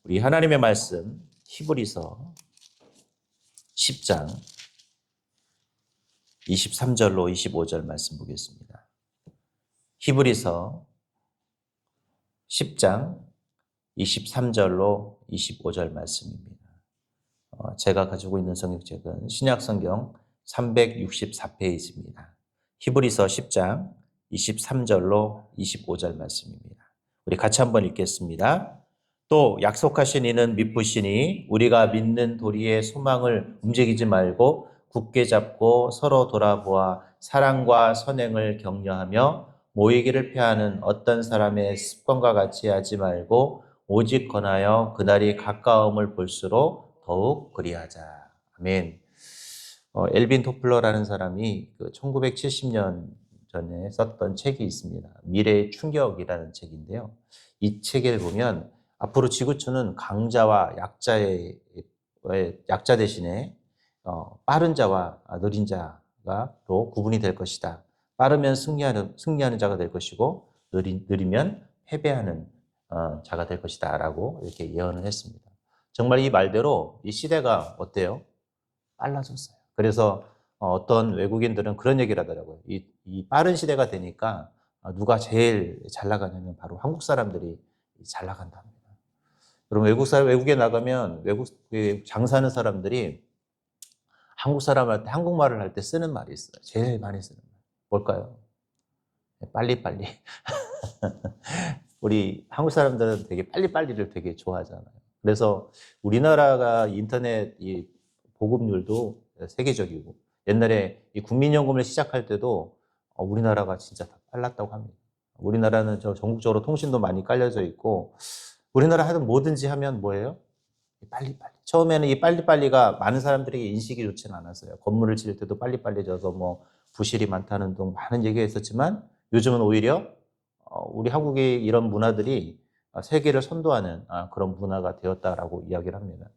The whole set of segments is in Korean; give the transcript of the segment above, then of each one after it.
우리 하나님의 말씀 히브리서 10장 23절로 25절 말씀 보겠습니다. 히브리서 10장 23절로 25절 말씀입니다. 제가 가지고 있는 성경책은 신약성경 364페이지입니다. 히브리서 10장 23절로 25절 말씀입니다. 우리 같이 한번 읽겠습니다. 또 약속하신 이는 믿으시니 우리가 믿는 도리의 소망을 움직이지 말고 굳게 잡고 서로 돌아보아 사랑과 선행을 격려하며 모이기를 피하는 어떤 사람의 습관과 같이 하지 말고 오직 권하여 그날이 가까움을 볼수록 더욱 그리하자. 아멘. 엘빈 토플러라는 사람이 1970년 전에 썼던 책이 있습니다. 미래의 충격이라는 책인데요. 이 책을 보면 앞으로 지구촌은 강자와 약자 대신에 빠른 자와 느린 자가로 구분이 될 것이다. 빠르면 승리하는 자가 될 것이고 느리면 패배하는 자가 될 것이다 라고 이렇게 예언을 했습니다. 정말 이 말대로 이 시대가 어때요? 빨라졌어요. 그래서 어떤 외국인들은 그런 얘기를 하더라고요. 이 빠른 시대가 되니까 누가 제일 잘 나가냐면 바로 한국 사람들이 잘 나간답니다. 여러분 외국에 나가면 장사하는 사람들이 한국 사람한테 한국말을 할 때 쓰는 말이 있어요. 제일 많이 쓰는 말. 뭘까요? 빨리빨리. 우리 한국 사람들은 되게 빨리빨리를 되게 좋아하잖아요. 그래서 우리나라가 인터넷 이 보급률도 세계적이고 옛날에 이 국민연금을 시작할 때도 우리나라가 진짜 더 빨랐다고 합니다. 우리나라는 전국적으로 통신도 많이 깔려져 있고 우리나라 하든 뭐든지 하면 뭐예요? 빨리빨리. 처음에는 이 빨리빨리가 많은 사람들에게 인식이 좋지는 않았어요. 건물을 지을 때도 빨리빨리 져서 뭐 부실이 많다는 등 많은 얘기가 있었지만 요즘은 오히려 우리 한국의 이런 문화들이 세계를 선도하는 그런 문화가 되었다라고 이야기를 합니다.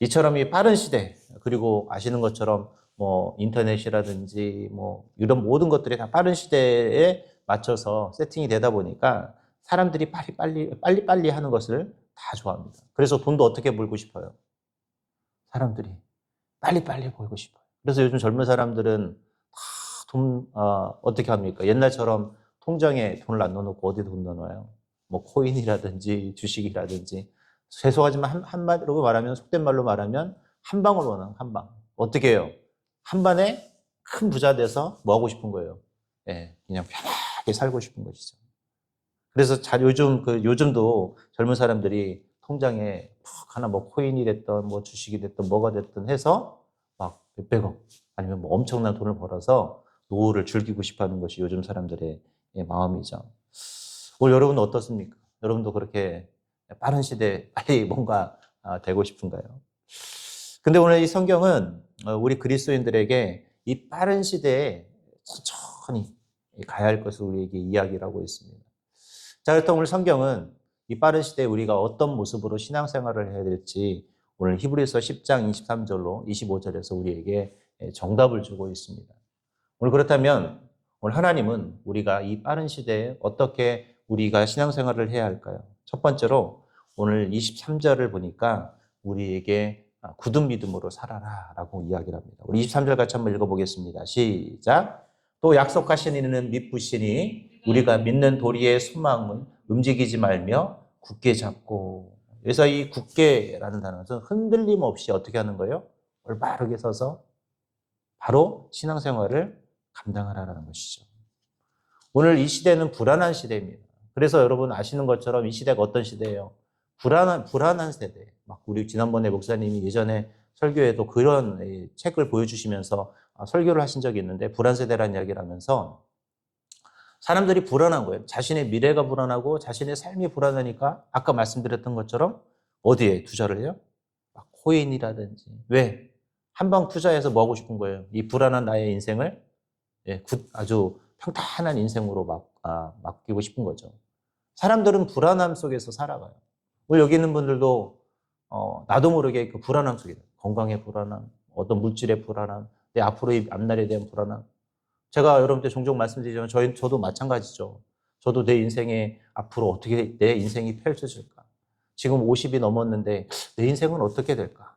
이처럼 이 빠른 시대, 그리고 아시는 것처럼 뭐 인터넷이라든지 뭐 이런 모든 것들이 다 빠른 시대에 맞춰서 세팅이 되다 보니까 사람들이 빨리빨리 하는 것을 다 좋아합니다. 그래서 돈도 어떻게 벌고 싶어요? 사람들이 빨리빨리 벌고 싶어요. 그래서 요즘 젊은 사람들은 다 어떻게 합니까? 옛날처럼 통장에 돈을 안 넣어놓고 어디 돈 넣어놔요? 뭐 코인이라든지 주식이라든지 죄송하지만 한마디로 말하면 속된 말로 말하면 한 방으로 넣어요. 한 방. 어떻게 해요? 한 번에 큰 부자 돼서 뭐 하고 싶은 거예요? 그냥 편하게 살고 싶은 것이죠. 그래서 요즘도 젊은 사람들이 통장에 푹 하나 뭐 코인이 됐던 뭐 주식이 됐던 뭐가 됐든 해서 막 몇백억 아니면 뭐 엄청난 돈을 벌어서 노후를 즐기고 싶어 하는 것이 요즘 사람들의 마음이죠. 오늘 여러분은 어떻습니까? 여러분도 그렇게 빠른 시대에 빨리 뭔가 되고 싶은가요? 근데 오늘 이 성경은 우리 그리스도인들에게 이 빠른 시대에 천천히 가야 할 것을 우리에게 이야기를 하고 있습니다. 자, 그렇다면 오늘 성경은 이 빠른 시대에 우리가 어떤 모습으로 신앙생활을 해야 될지 오늘 히브리서 10장 23절로 25절에서 우리에게 정답을 주고 있습니다. 오늘 그렇다면 오늘 하나님은 우리가 이 빠른 시대에 어떻게 우리가 신앙생활을 해야 할까요? 첫 번째로 오늘 23절을 보니까 우리에게 굳은 믿음으로 살아라 라고 이야기를 합니다. 우리 23절 같이 한번 읽어보겠습니다. 시작. 또 약속하신 이는 믿으시니 우리가 믿는 도리의 소망은 움직이지 말며 굳게 잡고. 그래서 이 굳게라는 단어는 흔들림 없이 어떻게 하는 거예요? 올바르게 서서 바로 신앙생활을 감당하라는 것이죠. 오늘 이 시대는 불안한 시대입니다. 그래서 여러분 아시는 것처럼 이 시대가 어떤 시대예요? 불안한 세대. 막 우리 지난번에 목사님이 예전에 설교에도 그런 책을 보여주시면서 설교를 하신 적이 있는데 불안 세대라는 이야기를 하면서 사람들이 불안한 거예요. 자신의 미래가 불안하고 자신의 삶이 불안하니까 아까 말씀드렸던 것처럼 어디에 투자를 해요? 막 코인이라든지. 왜? 한방 투자해서 뭐 하고 싶은 거예요? 이 불안한 나의 인생을 아주 평탄한 인생으로 맡기고 싶은 거죠. 사람들은 불안함 속에서 살아가요. 오늘 여기 있는 분들도 나도 모르게 그 불안함 속에 건강의 불안함, 어떤 물질의 불안함, 내 앞으로의 앞날에 대한 불안함. 제가 여러분들 종종 말씀드리지만 저도 마찬가지죠. 저도 내 인생에 앞으로 어떻게 내 인생이 펼쳐질까. 지금 50이 넘었는데 내 인생은 어떻게 될까?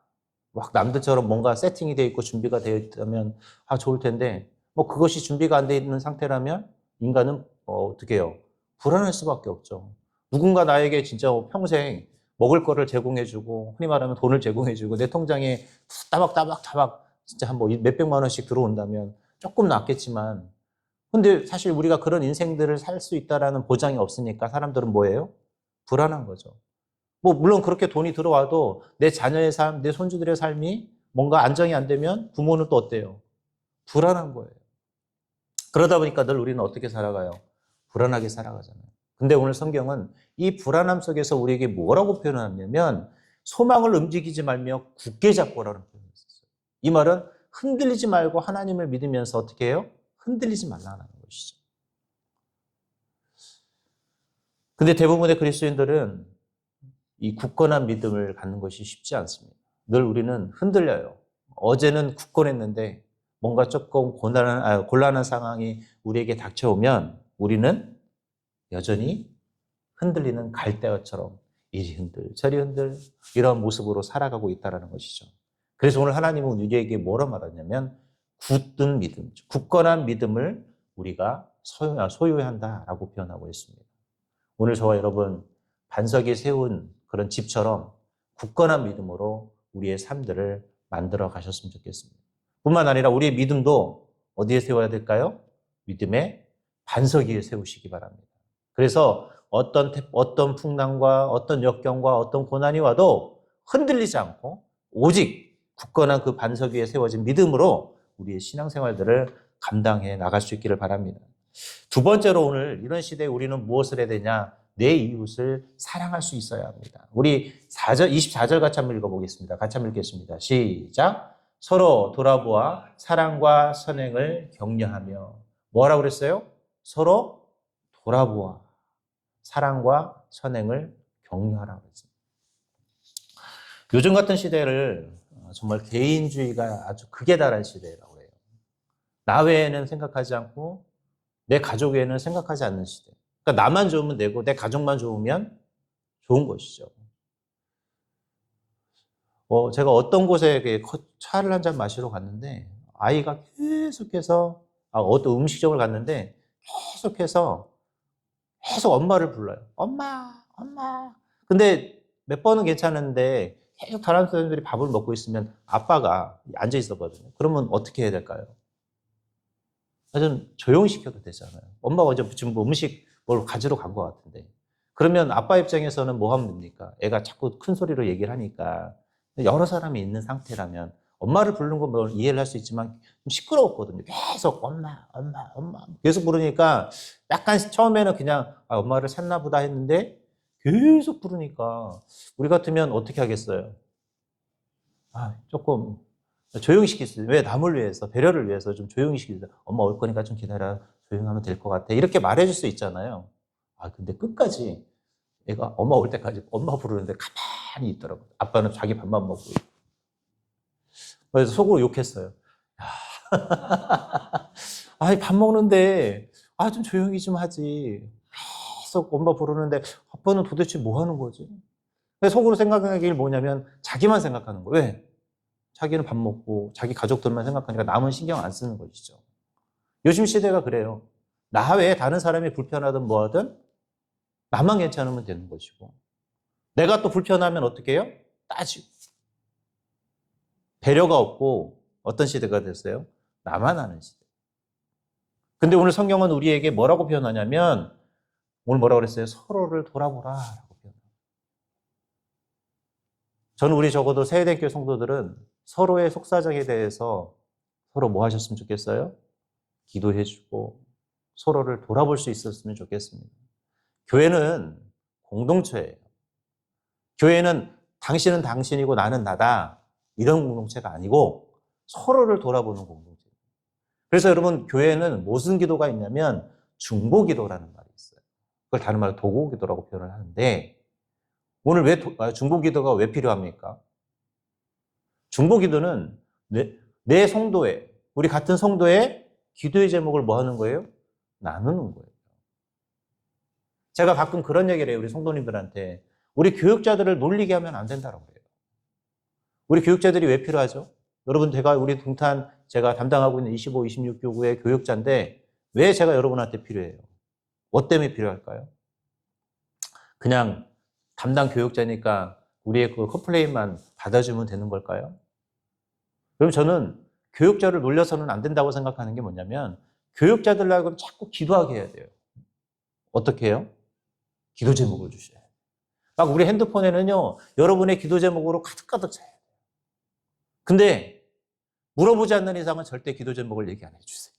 막 남들처럼 뭔가 세팅이 되어 있고 준비가 되어 있다면 좋을 텐데 뭐 그것이 준비가 안 되어 있는 상태라면 인간은 어떻게 해요? 불안할 수밖에 없죠. 누군가 나에게 진짜 평생 먹을 거를 제공해주고 흔히 말하면 돈을 제공해주고 내 통장에 따박따박 진짜 한 뭐 몇백만 원씩 들어온다면 조금 낫겠지만 근데 사실 우리가 그런 인생들을 살 수 있다라는 보장이 없으니까 사람들은 뭐예요? 불안한 거죠. 뭐 물론 그렇게 돈이 들어와도 내 자녀의 삶, 내 손주들의 삶이 뭔가 안정이 안 되면 부모는 또 어때요? 불안한 거예요. 그러다 보니까 늘 우리는 어떻게 살아가요? 불안하게 살아가잖아요. 근데 오늘 성경은 이 불안함 속에서 우리에게 뭐라고 표현하냐면 소망을 움직이지 말며 굳게 잡고라는 표현을 썼어요. 이 말은 흔들리지 말고 하나님을 믿으면서 어떻게 해요? 흔들리지 말라는 것이죠. 근데 대부분의 그리스도인들은 이 굳건한 믿음을 갖는 것이 쉽지 않습니다. 늘 우리는 흔들려요. 어제는 굳건했는데 뭔가 조금 곤란한 상황이 우리에게 닥쳐오면 우리는 여전히 흔들리는 갈대어처럼 이리 흔들 저리 흔들 이런 모습으로 살아가고 있다는 것이죠. 그래서 오늘 하나님은 우리에게 뭐라 말하냐면 굳든 믿음, 굳건한 믿음을 우리가 소유해야 한다라고 표현하고 있습니다. 오늘 저와 여러분 반석에 세운 그런 집처럼 굳건한 믿음으로 우리의 삶들을 만들어 가셨으면 좋겠습니다. 뿐만 아니라 우리의 믿음도 어디에 세워야 될까요? 믿음의 반석 위에 세우시기 바랍니다. 그래서 어떤 풍랑과 어떤 역경과 어떤 고난이 와도 흔들리지 않고 오직 굳건한 그 반석 위에 세워진 믿음으로 우리의 신앙생활들을 감당해 나갈 수 있기를 바랍니다. 두 번째로 오늘 이런 시대에 우리는 무엇을 해야 되냐? 내 이웃을 사랑할 수 있어야 합니다. 우리 24절 같이 한번 읽어보겠습니다. 같이 한번 읽겠습니다. 시작. 서로 돌아보아 사랑과 선행을 격려하며 뭐라고 그랬어요? 서로 돌아보아 사랑과 선행을 격려하라고 했습니다. 요즘 같은 시대를 정말 개인주의가 아주 극에 달한 시대라고 해요. 나 외에는 생각하지 않고 내 가족 외에는 생각하지 않는 시대. 그러니까 나만 좋으면 되고 내 가족만 좋으면 좋은 것이죠. 제가 어떤 곳에 차를 한 잔 마시러 갔는데 아이가 계속해서 어떤 음식점을 갔는데 계속 엄마를 불러요. 엄마, 엄마. 근데 몇 번은 괜찮은데 계속 다른 사람들이 밥을 먹고 있으면 아빠가 앉아 있었거든요. 그러면 어떻게 해야 될까요? 좀 조용히 시켜도 되잖아요. 엄마가 어제 지금 뭐 음식 뭘 가지러 간 것 같은데. 그러면 아빠 입장에서는 뭐 하면 됩니까? 애가 자꾸 큰 소리로 얘기를 하니까 여러 사람이 있는 상태라면 엄마를 부르는 건 뭐 이해를 할 수 있지만 좀 시끄러웠거든요. 계속 엄마, 엄마, 엄마 계속 부르니까 약간 처음에는 그냥 엄마를 찾나 보다 했는데 계속 부르니까 우리 같으면 어떻게 하겠어요? 조금 조용히 시키세요. 왜? 남을 위해서, 배려를 위해서 좀 조용히 시키세요. 엄마 올 거니까 좀 기다려. 조용하면 될 것 같아. 이렇게 말해줄 수 있잖아요. 근데 끝까지 얘가 엄마 올 때까지 엄마 부르는데 가만히 있더라고요. 아빠는 자기 밥만 먹고 있고. 그래서 속으로 욕했어요. 밥 먹는데, 좀 조용히 좀 하지. 계속 엄마 부르는데, 아빠는 도대체 뭐 하는 거지? 속으로 생각하기를 뭐냐면, 자기만 생각하는 거예요. 왜? 자기는 밥 먹고, 자기 가족들만 생각하니까 남은 신경 안 쓰는 것이죠. 요즘 시대가 그래요. 나 외에 다른 사람이 불편하든 뭐하든, 나만 괜찮으면 되는 것이고, 내가 또 불편하면 어떻게 해요? 따지고. 배려가 없고 어떤 시대가 됐어요? 나만 아는 시대. 근데 오늘 성경은 우리에게 뭐라고 표현하냐면 오늘 뭐라고 그랬어요? 서로를 돌아보라라고 표현합니다. 저는 우리 적어도 세대교회 성도들은 서로의 속사정에 대해서 서로 뭐 하셨으면 좋겠어요? 기도해주고 서로를 돌아볼 수 있었으면 좋겠습니다. 교회는 공동체예요. 교회는 당신은 당신이고 나는 나다. 이런 공동체가 아니고 서로를 돌아보는 공동체입니다. 그래서 여러분 교회에는 무슨 기도가 있냐면 중보기도라는 말이 있어요. 그걸 다른 말로 도구기도라고 표현을 하는데 오늘 왜 중보기도가 왜 필요합니까? 중보기도는 내 성도의 우리 같은 성도의 기도의 제목을 뭐 하는 거예요? 나누는 거예요. 제가 가끔 그런 얘기를 해요. 우리 성도님들한테 우리 교육자들을 놀리게 하면 안 된다고 그래요. 우리 교육자들이 왜 필요하죠? 여러분, 우리 동탄 제가 담당하고 있는 25, 26 교구의 교육자인데 왜 제가 여러분한테 필요해요? 뭐 때문에 필요할까요? 그냥 담당 교육자니까 우리의 그 컴플레인만 받아주면 되는 걸까요? 그럼 저는 교육자를 놀려서는 안 된다고 생각하는 게 뭐냐면 교육자들하고는 자꾸 기도하게 해야 돼요. 어떻게 해요? 기도 제목을 주셔야 돼요. 막 우리 핸드폰에는요, 여러분의 기도 제목으로 가득가득 차요. 근데 물어보지 않는 이상은 절대 기도 제목을 얘기 안 해주세요.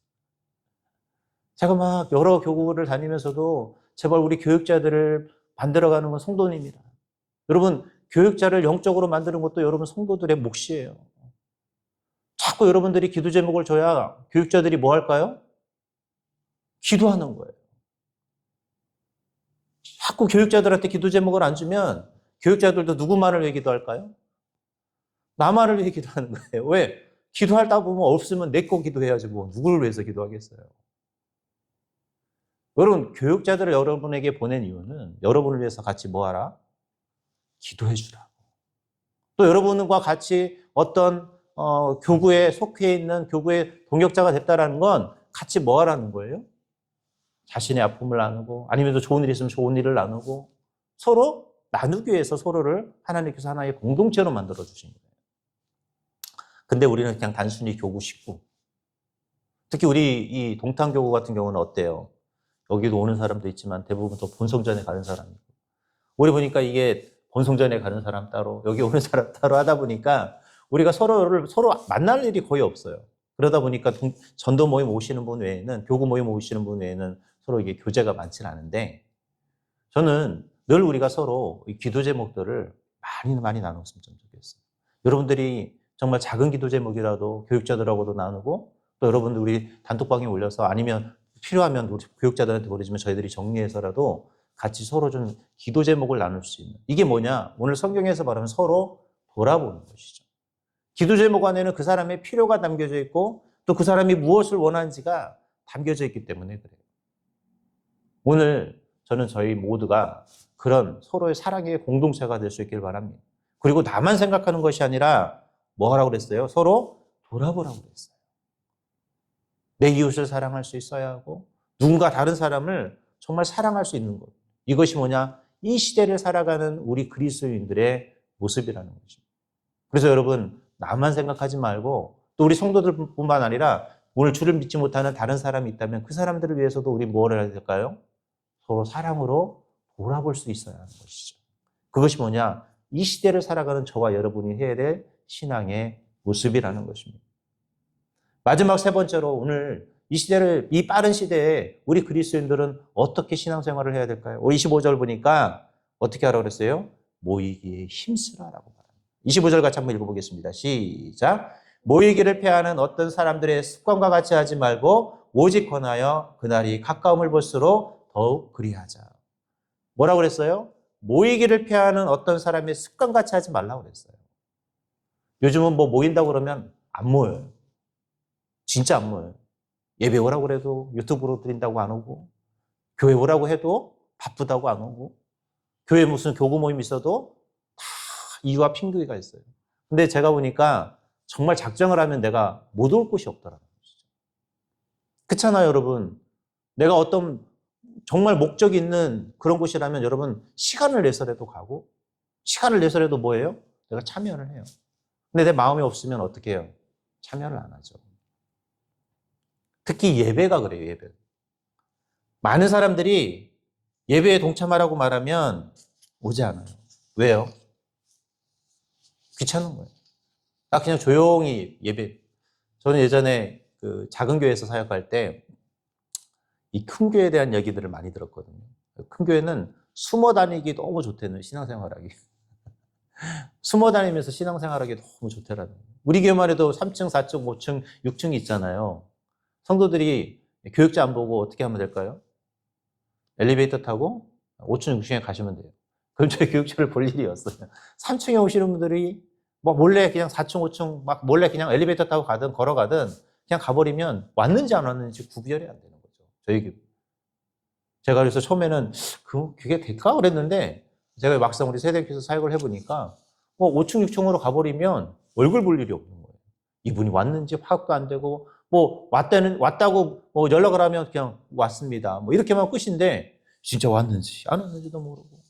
제가 막 여러 교구를 다니면서도 제발 우리 교육자들을 만들어가는 건 성도님이다. 여러분, 교육자를 영적으로 만드는 것도 여러분 성도들의 몫이에요. 자꾸 여러분들이 기도 제목을 줘야 교육자들이 뭐 할까요? 기도하는 거예요. 자꾸 교육자들한테 기도 제목을 안 주면 교육자들도 누구 말을 왜 기도할까요? 나 말을 왜 기도하는 거예요? 왜? 기도하다 보면 없으면 내 거 기도해야지 뭐 누구를 위해서 기도하겠어요? 여러분, 교육자들을 여러분에게 보낸 이유는 여러분을 위해서 같이 뭐 하라? 기도해 주라고. 또 여러분과 같이 어떤 교구에 속해 있는 교구의 동역자가 됐다라는 건 같이 뭐 하라는 거예요? 자신의 아픔을 나누고 아니면 또 좋은 일이 있으면 좋은 일을 나누고 서로 나누기 위해서 서로를 하나님께서 하나의 공동체로 만들어 주신 거예요. 근데 우리는 그냥 단순히 교구 식구. 특히 우리 이 동탄교구 같은 경우는 어때요? 여기도 오는 사람도 있지만 대부분 또 본성전에 가는 사람이고. 우리 보니까 이게 본성전에 가는 사람 따로, 여기 오는 사람 따로 하다 보니까 우리가 서로 만날 일이 거의 없어요. 그러다 보니까 전도 모임 오시는 분 외에는, 교구 모임 오시는 분 외에는 서로 이게 교제가 많지는 않은데, 저는 늘 우리가 서로 이 기도 제목들을 많이 나눴으면 좀 좋겠어요. 여러분들이 정말 작은 기도 제목이라도 교육자들하고도 나누고, 또 여러분들 우리 단톡방에 올려서 아니면 필요하면 우리 교육자들한테 보내주면 저희들이 정리해서라도 같이 서로 좀 기도 제목을 나눌 수 있는. 이게 뭐냐? 오늘 성경에서 말하면 서로 돌아보는 것이죠. 기도 제목 안에는 그 사람의 필요가 담겨져 있고 또 그 사람이 무엇을 원하는지가 담겨져 있기 때문에 그래요. 오늘 저는 저희 모두가 그런 서로의 사랑의 공동체가 될 수 있길 바랍니다. 그리고 나만 생각하는 것이 아니라 뭐 하라고 그랬어요? 서로 돌아보라고 그랬어요. 내 이웃을 사랑할 수 있어야 하고 누군가 다른 사람을 정말 사랑할 수 있는 것. 이것이 뭐냐? 이 시대를 살아가는 우리 그리스도인들의 모습이라는 것입니다. 그래서 여러분, 나만 생각하지 말고 또 우리 성도들뿐만 아니라 오늘 주를 믿지 못하는 다른 사람이 있다면 그 사람들을 위해서도 우리 뭐를 해야 될까요? 서로 사랑으로 돌아볼 수 있어야 하는 것이죠. 그것이 뭐냐? 이 시대를 살아가는 저와 여러분이 해야 될 신앙의 모습이라는 것입니다. 마지막 세 번째로 오늘 이 빠른 시대에 우리 그리스도인들은 어떻게 신앙생활을 해야 될까요? 우리 25절 보니까 어떻게 하라고 그랬어요? 모이기에 힘쓰라라고 말합니다. 25절 같이 한번 읽어보겠습니다. 시작. 모이기를 패하는 어떤 사람들의 습관과 같이 하지 말고 오직 권하여 그날이 가까움을 볼수록 더욱 그리하자. 뭐라고 그랬어요? 모이기를 패하는 어떤 사람의 습관같이 하지 말라고 그랬어요. 요즘은 뭐 모인다고 그러면 안 모여요. 진짜 안 모여요. 예배 오라고 그래도 유튜브로 드린다고 안 오고, 교회 오라고 해도 바쁘다고 안 오고, 교회 무슨 교구 모임 있어도 다 이유와 핑계가 있어요. 근데 제가 보니까 정말 작정을 하면 내가 못 올 곳이 없더라고요. 그렇잖아요, 여러분. 내가 어떤 정말 목적이 있는 그런 곳이라면 여러분 시간을 내서라도 가고, 시간을 내서라도 뭐예요? 내가 참여를 해요. 근데 내 마음이 없으면 어떻게 해요? 참여를 안 하죠. 특히 예배가 그래요, 예배. 많은 사람들이 예배에 동참하라고 말하면 오지 않아요. 왜요? 귀찮은 거예요. 그냥 조용히 예배. 저는 예전에 그 작은 교회에서 사역할 때 이 큰 교회에 대한 얘기들을 많이 들었거든요. 큰 교회는 숨어 다니기 너무 좋대는 신앙생활하기. 숨어 다니면서 신앙생활하기 너무 좋대라는. 우리 교회만 해도 3층, 4층, 5층, 6층이 있잖아요. 성도들이 교육자 안 보고 어떻게 하면 될까요? 엘리베이터 타고 5층, 6층에 가시면 돼요. 그럼 저희 교육자를 볼 일이 없어요. 3층에 오시는 분들이 막 몰래 그냥 4층, 5층 막 몰래 그냥 엘리베이터 타고 가든 걸어가든 그냥 가버리면 왔는지 안 왔는지 구별이 안 되는 거죠. 저희 교육. 제가 그래서 처음에는 그게 될까 그랬는데 제가 막상 우리 세대교회에서 사역을 해보니까 5층, 6층으로 가버리면 얼굴 볼 일이 없는 거예요. 이분이 왔는지 파악도 안 되고 왔다고 연락을 하면 그냥 왔습니다. 이렇게만 끝인데 진짜 왔는지 안 왔는지도 모르고.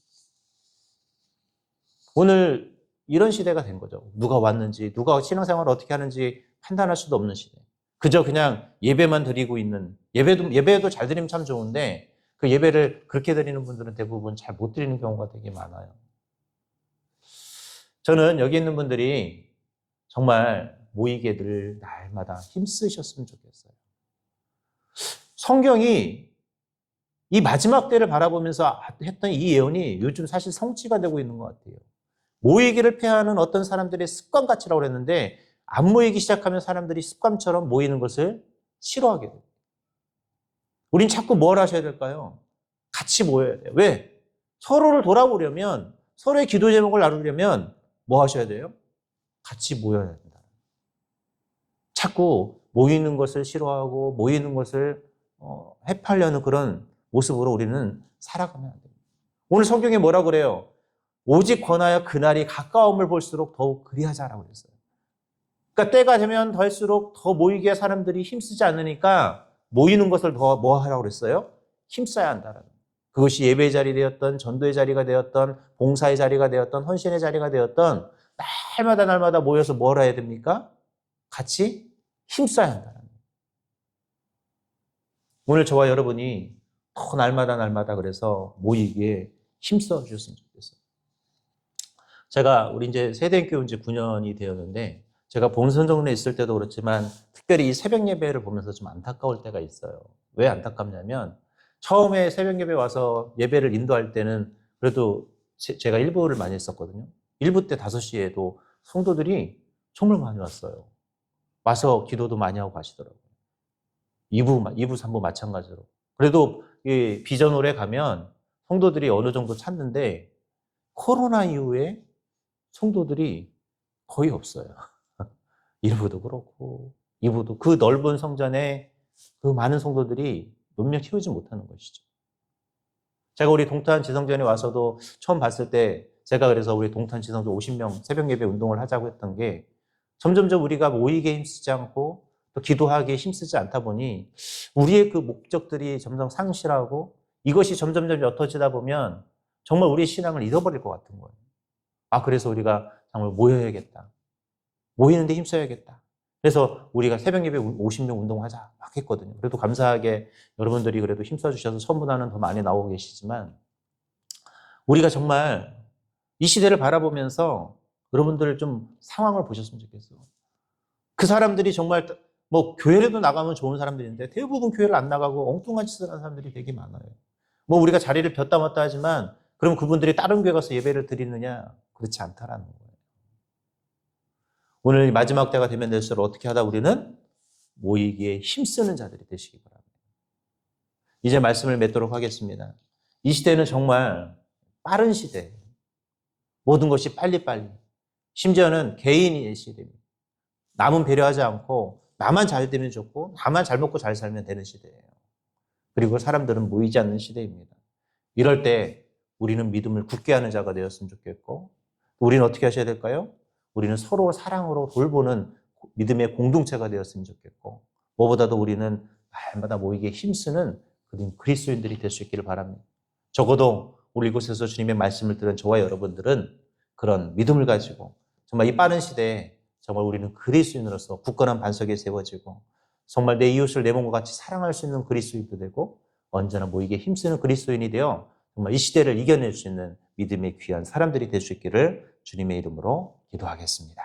오늘 이런 시대가 된 거죠. 누가 왔는지, 누가 신앙생활을 어떻게 하는지 판단할 수도 없는 시대. 그저 그냥 예배만 드리고 있는, 예배도 잘 드리면 참 좋은데 그 예배를 그렇게 드리는 분들은 대부분 잘 못 드리는 경우가 되게 많아요. 저는 여기 있는 분들이 정말 모이게 늘 날마다 힘쓰셨으면 좋겠어요. 성경이 이 마지막 때를 바라보면서 했던 이 예언이 요즘 사실 성취가 되고 있는 것 같아요. 모이기를 피하는 어떤 사람들의 습관 가치라고 그랬는데 안 모이기 시작하면 사람들이 습관처럼 모이는 것을 싫어하게 돼요. 우린 자꾸 뭘 하셔야 될까요? 같이 모여야 돼요. 왜? 서로를 돌아보려면, 서로의 기도 제목을 나누려면 뭐 하셔야 돼요? 같이 모여야 된다. 자꾸 모이는 것을 싫어하고 모이는 것을 해파려는 그런 모습으로 우리는 살아가면 안 됩니다. 오늘 성경에 뭐라고 그래요? 오직 권하여 그날이 가까움을 볼수록 더욱 그리하자라고 그랬어요. 그러니까 때가 되면 될수록 더 모이게 사람들이 힘쓰지 않으니까 모이는 것을 더 뭐 하라고 그랬어요? 힘써야 한다라는 거예요. 그것이 예배의 자리 되었던, 전도의 자리가 되었던, 봉사의 자리가 되었던, 헌신의 자리가 되었던, 날마다 모여서 뭘 해야 됩니까? 같이 힘써야 한다는 거예요. 오늘 저와 여러분이 더 날마다 그래서 모이기에 힘써 주셨으면 좋겠어요. 제가 우리 이제 세대교회 온 지 9년이 되었는데 제가 봉선정로에 있을 때도 그렇지만 특별히 이 새벽 예배를 보면서 좀 안타까울 때가 있어요. 왜 안타깝냐면 처음에 새벽 예배 와서 예배를 인도할 때는 그래도 제가 일부를 많이 했었거든요. 일부 때 5시에도 성도들이 정말 많이 왔어요. 와서 기도도 많이 하고 가시더라고요. 2부, 3부 마찬가지로. 그래도 이 비전홀에 가면 성도들이 어느 정도 찾는데 코로나 이후에 성도들이 거의 없어요. 1부도 그렇고 2부도 그 넓은 성전에 그 많은 성도들이 몇 명 키우지 못하는 것이죠. 제가 우리 동탄 지성전에 와서도 처음 봤을 때 제가 그래서 우리 동탄 지성전 50명 새벽 예배 운동을 하자고 했던 게 점점점 우리가 모이게 힘쓰지 않고 또 기도하기에 힘쓰지 않다 보니 우리의 그 목적들이 점점 상실하고 이것이 점점점 옅어지다 보면 정말 우리의 신앙을 잃어버릴 것 같은 거예요. 그래서 우리가 정말 모여야겠다. 모이는데 힘써야겠다. 그래서 우리가 새벽 예배 50명 운동하자 막 했거든요. 그래도 감사하게 여러분들이 그래도 힘써 주셔서 처음보다는 더 많이 나오고 계시지만 우리가 정말 이 시대를 바라보면서 여러분들 좀 상황을 보셨으면 좋겠어요. 그 사람들이 정말 교회라도 나가면 좋은 사람들인데 대부분 교회를 안 나가고 엉뚱한 짓을 하는 사람들이 되게 많아요. 우리가 자리를 폈다 왔다 하지만 그럼 그분들이 다른 교회 가서 예배를 드리느냐? 그렇지 않다라는 거예요. 오늘 마지막 때가 되면 될수록 어떻게 하다 우리는 모이기에 힘쓰는 자들이 되시기 바랍니다. 이제 말씀을 맺도록 하겠습니다. 이 시대는 정말 빠른 시대예요. 모든 것이 빨리빨리. 심지어는 개인의 시대입니다. 남은 배려하지 않고 나만 잘 되면 좋고 나만 잘 먹고 잘 살면 되는 시대예요. 그리고 사람들은 모이지 않는 시대입니다. 이럴 때 우리는 믿음을 굳게 하는 자가 되었으면 좋겠고 우리는 어떻게 하셔야 될까요? 우리는 서로 사랑으로 돌보는 믿음의 공동체가 되었으면 좋겠고 무엇보다도 우리는 날마다 모이기에 힘쓰는 그리스도인들이 될 수 있기를 바랍니다. 적어도 우리 이곳에서 주님의 말씀을 들은 저와 여러분들은 그런 믿음을 가지고 정말 이 빠른 시대에 정말 우리는 그리스도인으로서 굳건한 반석에 세워지고 정말 내 이웃을 내 몸과 같이 사랑할 수 있는 그리스도인도 되고 언제나 모이기에 힘쓰는 그리스도인이 되어 정말 이 시대를 이겨낼 수 있는 믿음의 귀한 사람들이 될 수 있기를 주님의 이름으로 기도하겠습니다.